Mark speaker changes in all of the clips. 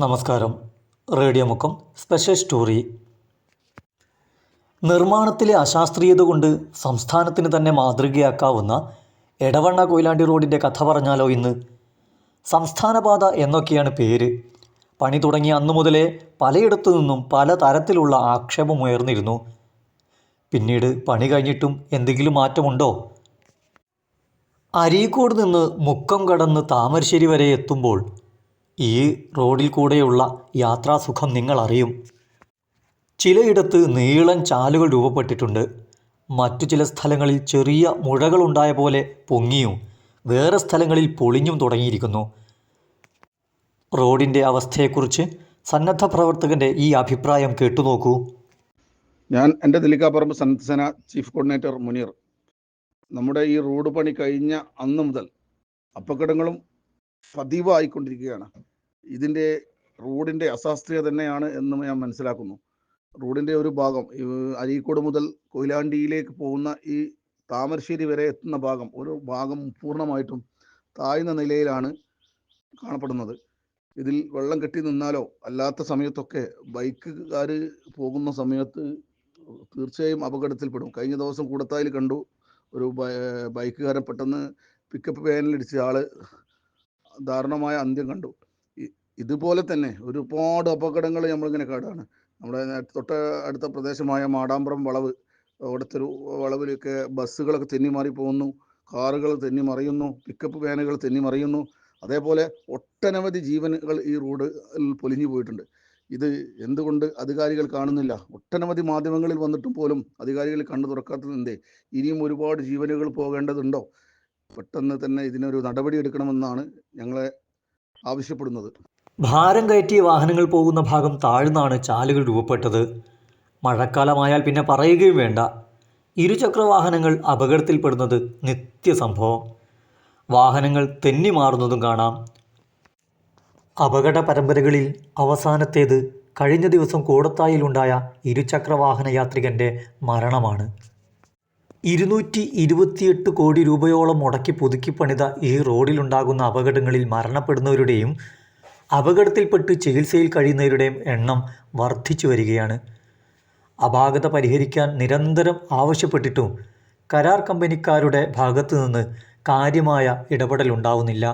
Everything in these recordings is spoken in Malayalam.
Speaker 1: നമസ്കാരം. Radio Mukkam special story. നിർമ്മാണത്തിലെ അശാസ്ത്രീയത കൊണ്ട് സംസ്ഥാനത്തിന് തന്നെ മാതൃകയാക്കാവുന്ന എടവണ്ണ കൊയിലാണ്ടി റോഡിൻ്റെ കഥ പറഞ്ഞാലോ ഇന്ന്? സംസ്ഥാനപാത എന്നൊക്കെയാണ് പേര്. പണി തുടങ്ങിയ അന്നു മുതലേ പലയിടത്തു നിന്നും പല തരത്തിലുള്ള ആക്ഷേപമുയർന്നിരുന്നു. പിന്നീട് പണി കഴിഞ്ഞിട്ടും എന്തെങ്കിലും മാറ്റമുണ്ടോ? അരീക്കോട് നിന്ന് മുക്കം കടന്ന് താമരശ്ശേരി വരെ എത്തുമ്പോൾ ഈ റോഡിൽ കൂടെയുള്ള യാത്രാസുഖം നിങ്ങൾ അറിയും. ചിലയിടത്ത് നീളൻ ചാലുകൾ രൂപപ്പെട്ടിട്ടുണ്ട്. മറ്റു ചില സ്ഥലങ്ങളിൽ ചെറിയ മുഴകളുണ്ടായ പോലെ പൊങ്ങിയും വേറെ സ്ഥലങ്ങളിൽ പൊളിഞ്ഞും തുടങ്ങിയിരിക്കുന്നു. റോഡിൻ്റെ അവസ്ഥയെക്കുറിച്ച് സന്നദ്ധ പ്രവർത്തകൻ്റെ ഈ അഭിപ്രായം കേട്ടുനോക്കൂ.
Speaker 2: ഞാൻ എൻ്റെ ദിലിക്കാപ്പറമ്പ് സന്നദ്ധസേന ചീഫ് കോർഡിനേറ്റർ മുനീർ. നമ്മുടെ ഈ റോഡ് പണി കഴിഞ്ഞ അന്ന് മുതൽ അപകടങ്ങളും പതിവായിക്കൊണ്ടിരിക്കുകയാണ്. ഇതിൻ്റെ റോഡിൻ്റെ അശാസ്ത്രീയത തന്നെയാണ് എന്ന് ഞാൻ മനസ്സിലാക്കുന്നു. റോഡിൻ്റെ ഒരു ഭാഗം അരീക്കോട് മുതൽ കൊയിലാണ്ടിയിലേക്ക് പോകുന്ന ഈ താമരശ്ശേരി വരെ എത്തുന്ന ഭാഗം ഒരു ഭാഗം പൂർണ്ണമായിട്ടും താഴ്ന്ന നിലയിലാണ് കാണപ്പെടുന്നത്. ഇതിൽ വെള്ളം കെട്ടി നിന്നാലോ അല്ലാത്ത സമയത്തൊക്കെ ബൈക്കുകാർ പോകുന്ന സമയത്ത് തീർച്ചയായും അപകടത്തിൽപ്പെടും. കഴിഞ്ഞ ദിവസം കൂടത്തായിൽ കണ്ടു, ഒരു ബൈക്കുകാരൻ പെട്ടെന്ന് പിക്കപ്പ് വാനിലിടിച്ച ആൾ ദാരുണമായ അന്ത്യം കണ്ടു. ഇതുപോലെ തന്നെ ഒരുപാട് അപകടങ്ങൾ നമ്മളിങ്ങനെ കാണുകയാണ്. നമ്മുടെ തൊട്ട അടുത്ത പ്രദേശമായ മാടാമ്പുറം വളവ്, അവിടുത്തെ ഒരു വളവിലൊക്കെ ബസ്സുകളൊക്കെ തെന്നിമാറി പോകുന്നു, കാറുകൾ തെന്നിമറിയുന്നു, പിക്കപ്പ് വാനുകൾ തെന്നിമറിയുന്നു. അതേപോലെ ഒട്ടനവധി ജീവനുകൾ ഈ റോഡിൽ പൊലിഞ്ഞു പോയിട്ടുണ്ട്. ഇത് എന്തുകൊണ്ട് അധികാരികൾ കാണുന്നില്ല? ഒട്ടനവധി മാധ്യമങ്ങളിൽ വന്നിട്ടും പോലും അധികാരികൾ കണ്ണു തുറക്കാത്തതെന്തേ? ഇനിയും ഒരുപാട് ജീവനുകൾ പോകേണ്ടതുണ്ടോ? പെട്ടെന്ന് തന്നെ ഇതിനൊരു നടപടി എടുക്കണമെന്നാണ് ഞങ്ങളെ ആവശ്യപ്പെടുന്നത്.
Speaker 1: ഭാരം കയറ്റിയ വാഹനങ്ങൾ പോകുന്ന ഭാഗം താഴ്ന്നാണ് ചാലുകൾ രൂപപ്പെട്ടത്. മഴക്കാലമായാൽ പിന്നെ പറയുകയും വേണ്ട. ഇരുചക്ര വാഹനങ്ങൾ അപകടത്തിൽപ്പെടുന്നത് നിത്യസംഭവം. വാഹനങ്ങൾ തെന്നിമാറുന്നതും കാണാം. അപകട പരമ്പരകളിൽ അവസാനത്തേത് കഴിഞ്ഞ ദിവസം കൂടത്തായിലുണ്ടായ ഇരുചക്ര വാഹന യാത്രികൻ്റെ മരണമാണ്. 228 കോടി രൂപയോളം മുടക്കി പുതുക്കിപ്പണിത ഈ റോഡിലുണ്ടാകുന്ന അപകടങ്ങളിൽ മരണപ്പെടുന്നവരുടെയും അപകടത്തിൽപ്പെട്ട് ചികിത്സയിൽ കഴിയുന്നവരുടെയും എണ്ണം വർദ്ധിച്ചു വരികയാണ്. അപാകത പരിഹരിക്കാൻ നിരന്തരം ആവശ്യപ്പെട്ടിട്ടും കരാർ കമ്പനിക്കാരുടെ ഭാഗത്തു നിന്ന് കാര്യമായ ഇടപെടലുണ്ടാവുന്നില്ല.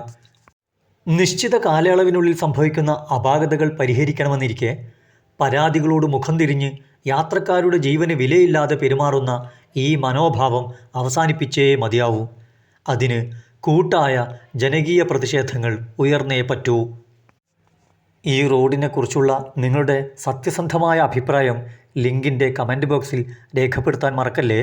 Speaker 1: നിശ്ചിത കാലയളവിനുള്ളിൽ സംഭവിക്കുന്ന അപാകതകൾ പരിഹരിക്കണമെന്നിരിക്കെ പരാതികളോട് മുഖം തിരിഞ്ഞ് യാത്രക്കാരുടെ ജീവന് വിലയില്ലാതെ പെരുമാറുന്ന ഈ മനോഭാവം അവസാനിപ്പിച്ചേ മതിയാവൂ. അതിന് കൂട്ടായ ജനകീയ പ്രതിഷേധങ്ങൾ ഉയർന്നേ പറ്റൂ. ഈ റോഡിനെക്കുറിച്ചുള്ള നിങ്ങളുടെ സത്യസന്ധമായ അഭിപ്രായം ലിങ്കിൻ്റെ കമൻറ്റ് ബോക്സിൽ രേഖപ്പെടുത്താൻ മറക്കല്ലേ.